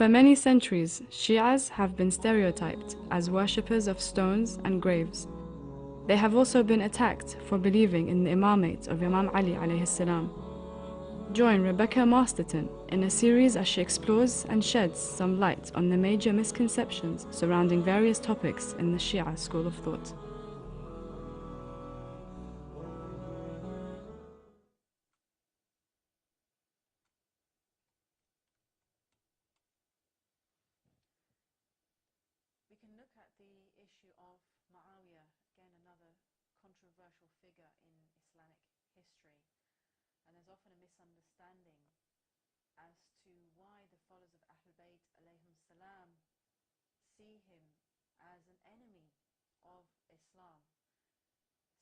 For many centuries, Shi'as have been stereotyped as worshippers of stones and graves. They have also been attacked for believing in the imamate of Imam Ali alayhi salam. Join Rebecca Masterton in a series as she explores and sheds some light on the major misconceptions surrounding various topics in the Shia school of thought. We can look at the issue of Muawiya, again another controversial figure in Islamic history. And there's often a misunderstanding as to why the followers of Ahlul Bayt alayhim salam see him as an enemy of Islam.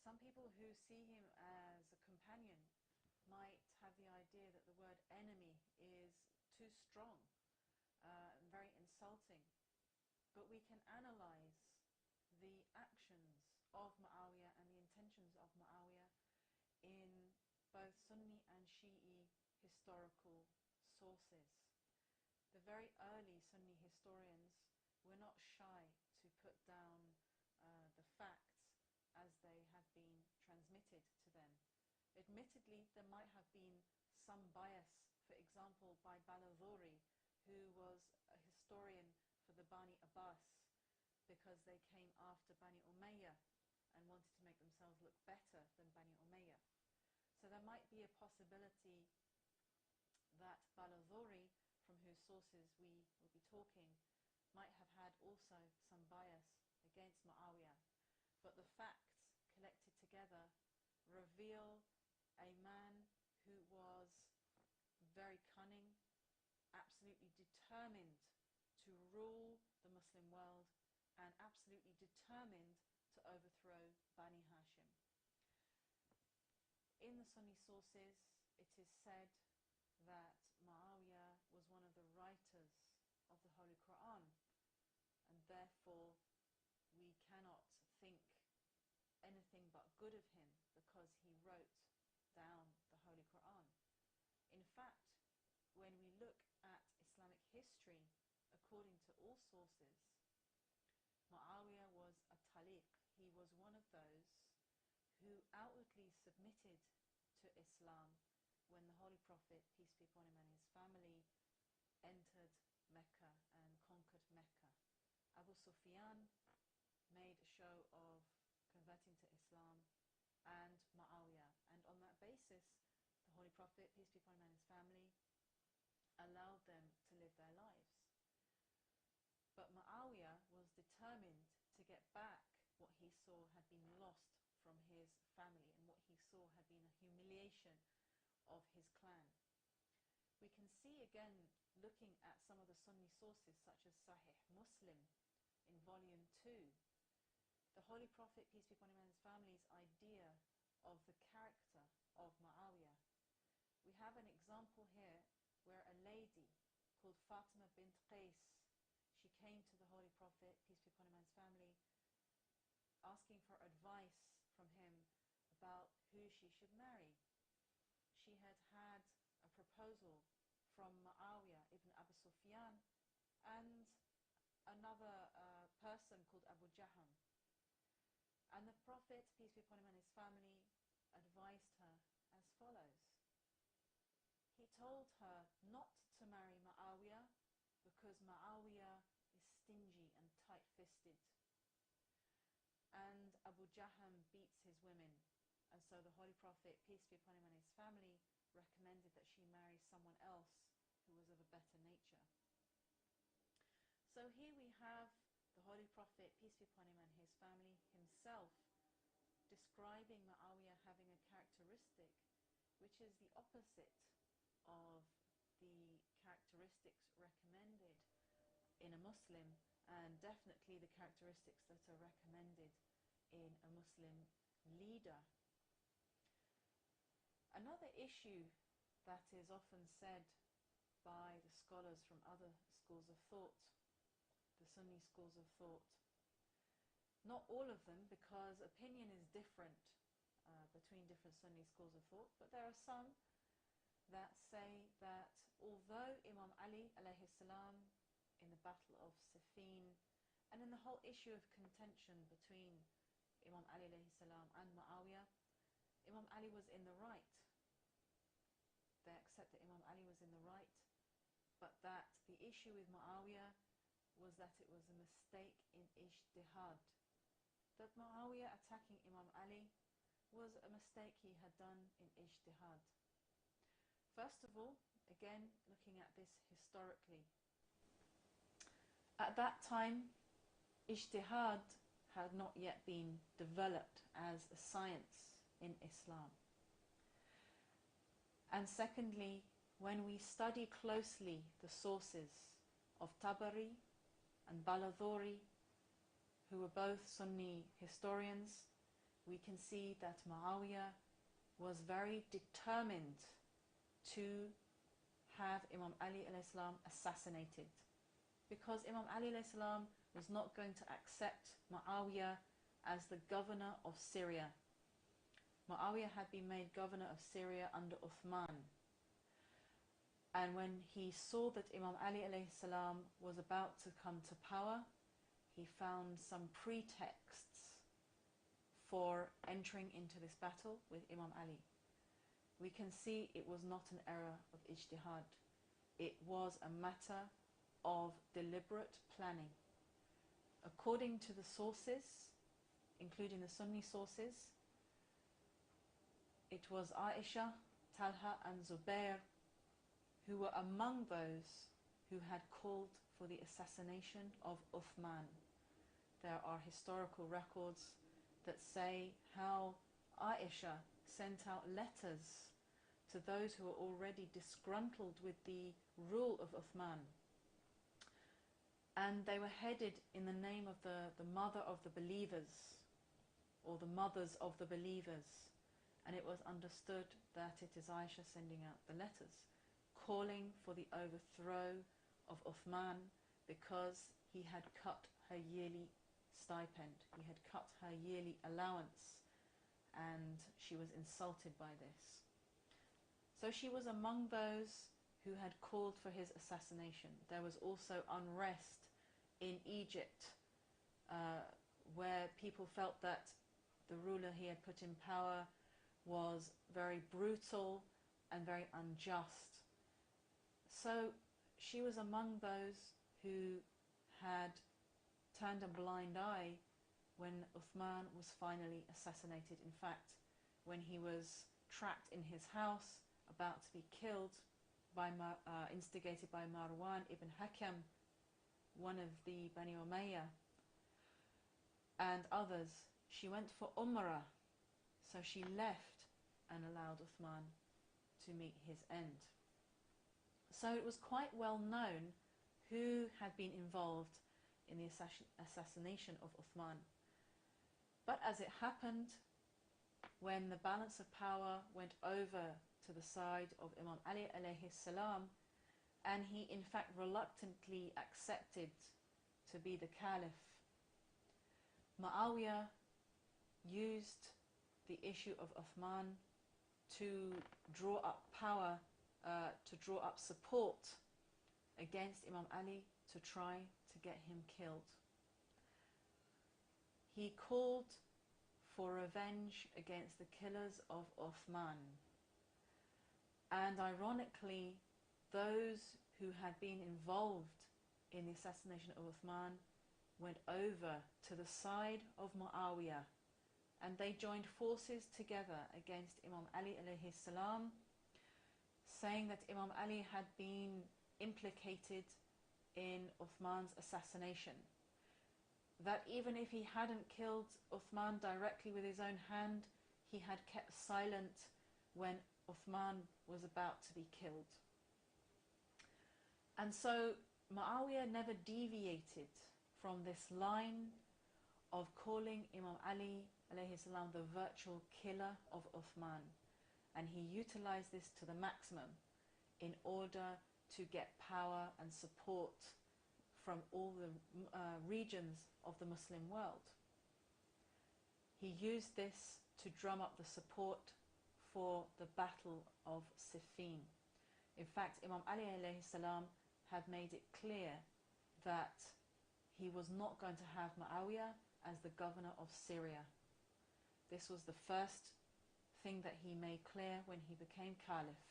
Some people who see him as a companion might have the idea that the word enemy is too strong and very insulting. But we can analyze the actions of Muawiya and the intentions of Muawiya in both Sunni and Shi'i historical sources. The very early Sunni historians were not shy to put down the facts as they had been transmitted to them. Admittedly, there might have been some bias, for example, by Baladhuri, who was a historian for the Bani Abbas, because they came after Bani Umayyah and wanted to make themselves look better than Bani Umayyah. So there might be a possibility that Baladhuri, from whose sources we will be talking, might have had also some bias against Muawiya. But the facts collected together reveal a man who was very cunning, absolutely determined to rule the Muslim world, and absolutely determined to overthrow Bani Hashim. In the Sunni sources, it is said that Muawiya was one of the writers of the Holy Quran, and therefore we cannot think anything but good of him because he wrote down the Holy Quran. In fact, when we look at Islamic history, according to all sources, Muawiya was a taliq. He was one of those who outwardly submitted to Islam when the Holy Prophet, peace be upon him, and his family entered Mecca and conquered Mecca. Abu Sufyan made a show of converting to Islam, and Muawiya. And on that basis, the Holy Prophet, peace be upon him, and his family allowed them to live their lives. But Muawiya was determined to get back what he saw had been lost from his family and what he saw had been a humiliation of his clan. We can see again, looking at some of the Sunni sources such as Sahih Muslim in volume 2, the Holy Prophet, peace be upon him, and his family's idea of the character of Muawiya. We have an example here where a lady called Fatima bint Qais, she came to the Holy Prophet, peace be upon him, and his family, asking for advice from him about who she should marry. She had had a proposal from Muawiya ibn Abu Sufyan and another person called Abu Jahm. And the Prophet, peace be upon him, and his family advised her as follows. He told her not to marry Muawiya because Muawiya is stingy and tight-fisted, and Abu Jahm beats his women, and so the Holy Prophet, peace be upon him, and his family recommended that she marry someone else who was of a better nature. So here we have the Holy Prophet, peace be upon him, and his family himself describing Muawiya having a characteristic which is the opposite of the characteristics recommended in a Muslim, and definitely the characteristics that are recommended in a Muslim leader. Another issue that is often said by the scholars from other schools of thought, the Sunni schools of thought, not all of them, because opinion is different between different Sunni schools of thought, but there are some that say that although Imam Ali alayhi salam the Battle of Siffin, and in the whole issue of contention between Imam Ali alayhi salam and Muawiya, Imam Ali was in the right. They accept that Imam Ali was in the right, but that the issue with Muawiya was that it was a mistake in ijtihad. That Muawiya attacking Imam Ali was a mistake he had done in ijtihad. First of all, again, looking at this historically, at that time, ijtihad had not yet been developed as a science in Islam. And secondly, when we study closely the sources of Tabari and Baladhuri, who were both Sunni historians, we can see that Muawiya was very determined to have Imam Ali alayhi salam assassinated, because Imam Ali alayhi salam was not going to accept Muawiya as the governor of Syria. Muawiya had been made governor of Syria under Uthman, and when he saw that Imam Ali alayhi salam was about to come to power, he found some pretexts for entering into this battle with Imam Ali. We can see it was not an error of ijtihad. It was a matter of deliberate planning. According to the sources, including the Sunni sources, it was Aisha, Talha and Zubair who were among those who had called for the assassination of Uthman. There are historical records that say how Aisha sent out letters to those who were already disgruntled with the rule of Uthman. And they were headed in the name of the mother of the believers, or the mothers of the believers. And it was understood that it is Aisha sending out the letters, calling for the overthrow of Uthman because he had cut her yearly stipend, he had cut her yearly allowance, and she was insulted by this. So she was among those who had called for his assassination. There was also unrest in Egypt, where people felt that the ruler he had put in power was very brutal and very unjust. So she was among those who had turned a blind eye when Uthman was finally assassinated. In fact, when he was trapped in his house, about to be killed, instigated by Marwan ibn Hakam, one of the Bani Umayyah, and others, she went for Umrah. So she left and allowed Uthman to meet his end. So it was quite well known who had been involved in the assassination of Uthman. But as it happened, when the balance of power went over to the side of Imam Ali alayhi salam, and he in fact reluctantly accepted to be the caliph, Muawiya used the issue of Uthman to draw up power, to draw up support against Imam Ali to try to get him killed. He called for revenge against the killers of Uthman. And ironically, those who had been involved in the assassination of Uthman went over to the side of Muawiya, and they joined forces together against Imam Ali alayhi salam, saying that Imam Ali had been implicated in Uthman's assassination, that even if he hadn't killed Uthman directly with his own hand, he had kept silent when Uthman was about to be killed. And so Muawiya never deviated from this line of calling Imam Ali alayhi salam the virtual killer of Uthman, and he utilized this to the maximum in order to get power and support from all the regions of the Muslim world. He used this to drum up the support for the Battle of Siffin. In fact, Imam Ali alayhi salam had made it clear that he was not going to have Muawiya as the governor of Syria. This was the first thing that he made clear when he became caliph.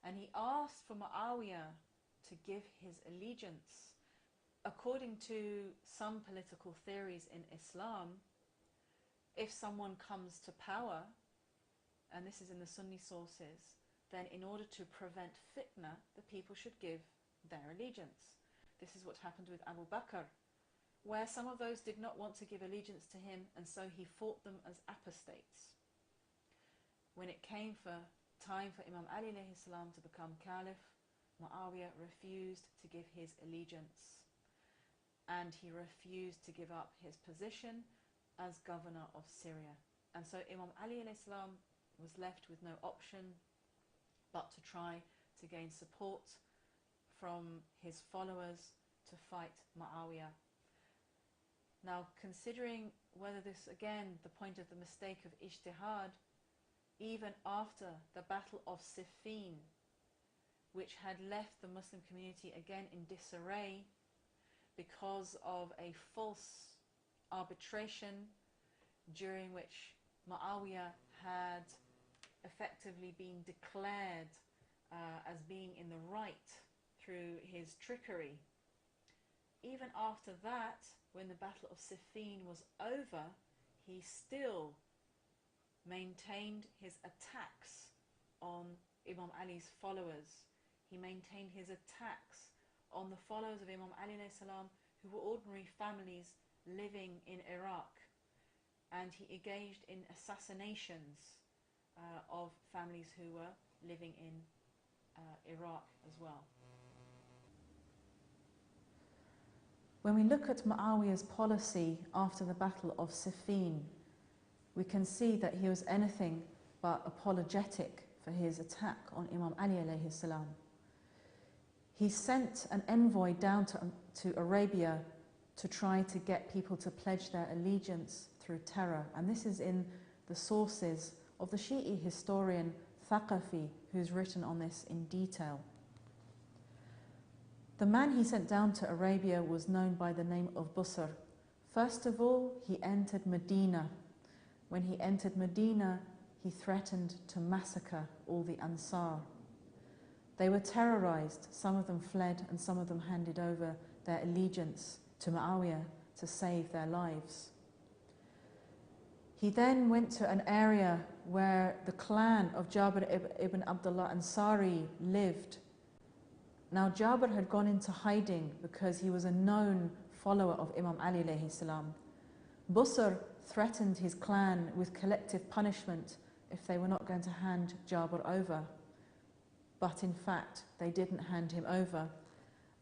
And he asked for Muawiya to give his allegiance. According to some political theories in Islam, if someone comes to power, and this is in the Sunni sources, then in order to prevent fitna, the people should give their allegiance. This is what happened with Abu Bakr, where some of those did not want to give allegiance to him, and so he fought them as apostates. When it came for time for Imam Ali alayhi salam to become caliph, Muawiya refused to give his allegiance, and he refused to give up his position as governor of Syria. And so Imam Ali alayhi salam was left with no option but to try to gain support from his followers to fight Muawiya. Now, considering whether this, again, the point of the mistake of ijtihad, even after the Battle of Siffin, which had left the Muslim community again in disarray because of a false arbitration during which Muawiya had effectively been declared as being in the right through his trickery. Even after that, when the Battle of Siffin was over, he still maintained his attacks on Imam Ali's followers. He maintained his attacks on the followers of Imam Ali alayhi salam, who were ordinary families living in Iraq, and he engaged in assassinations of families who were living in Iraq as well. When we look at Muawiya's policy after the Battle of Siffin, we can see that he was anything but apologetic for his attack on Imam Ali alayhi salam. He sent an envoy down to Arabia to try to get people to pledge their allegiance through terror. And this is in the sources of the Shi'i historian Thaqafi, who's written on this in detail. The man he sent down to Arabia was known by the name of Busr. First of all, he entered Medina. When he entered Medina, he threatened to massacre all the Ansar. They were terrorized, some of them fled and some of them handed over their allegiance to Muawiya to save their lives. He then went to an area where the clan of Jabir ibn Abdullah Ansari lived. Now Jabir had gone into hiding because he was a known follower of Imam Ali alayhi salam. Busr threatened his clan with collective punishment if they were not going to hand Jabir over. But in fact, they didn't hand him over.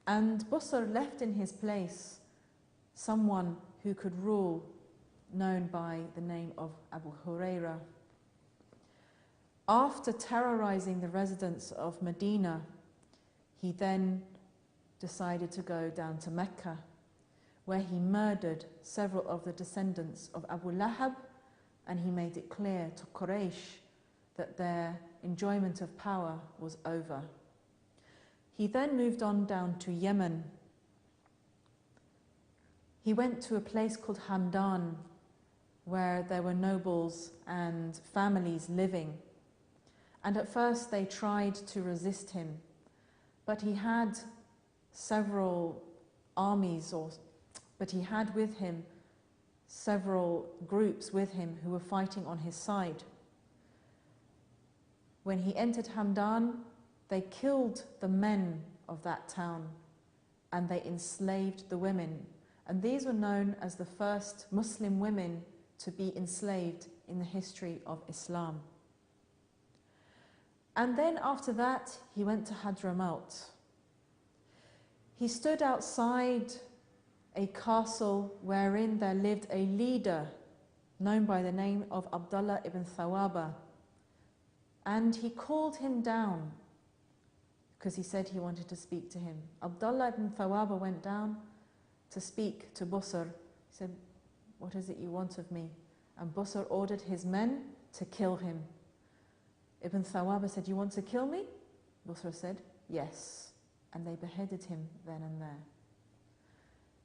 And Busr left in his place someone who could rule, known by the name of Abu Huraira. After terrorizing the residents of Medina, he then decided to go down to Mecca, where he murdered several of the descendants of Abu Lahab, and he made it clear to Quraysh that their enjoyment of power was over. He then moved on down to Yemen. He went to a place called Hamdan, where there were nobles and families living. And at first they tried to resist him, but he had several armies, but he had with him several groups with him who were fighting on his side. When he entered Hamdan, they killed the men of that town and they enslaved the women. And these were known as the first Muslim women to be enslaved in the history of Islam. And then after that, he went to Hadramaut. He stood outside a castle wherein there lived a leader known by the name of Abdullah ibn Thawaba. And he called him down because he said he wanted to speak to him. Abdullah ibn Thawaba went down to speak to Busr. He said, "What is it you want of me?" And Busr ordered his men to kill him. Ibn Thawaba said, "You want to kill me?" Busr said, "Yes." And they beheaded him then and there.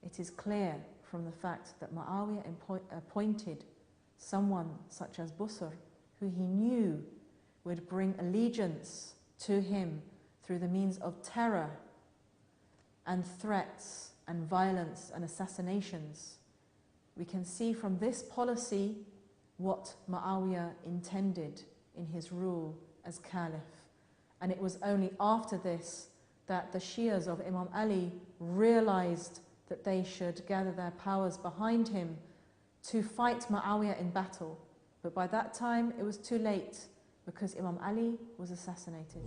it is clear from the fact that Muawiya appointed someone such as Busr, who he knew would bring allegiance to him through the means of terror and threats and violence and assassinations. We can see from this policy what Muawiya intended in his rule as caliph. And it was only after this that the Shias of Imam Ali realized that they should gather their powers behind him to fight Muawiya in battle. But by that time it was too late, because Imam Ali was assassinated.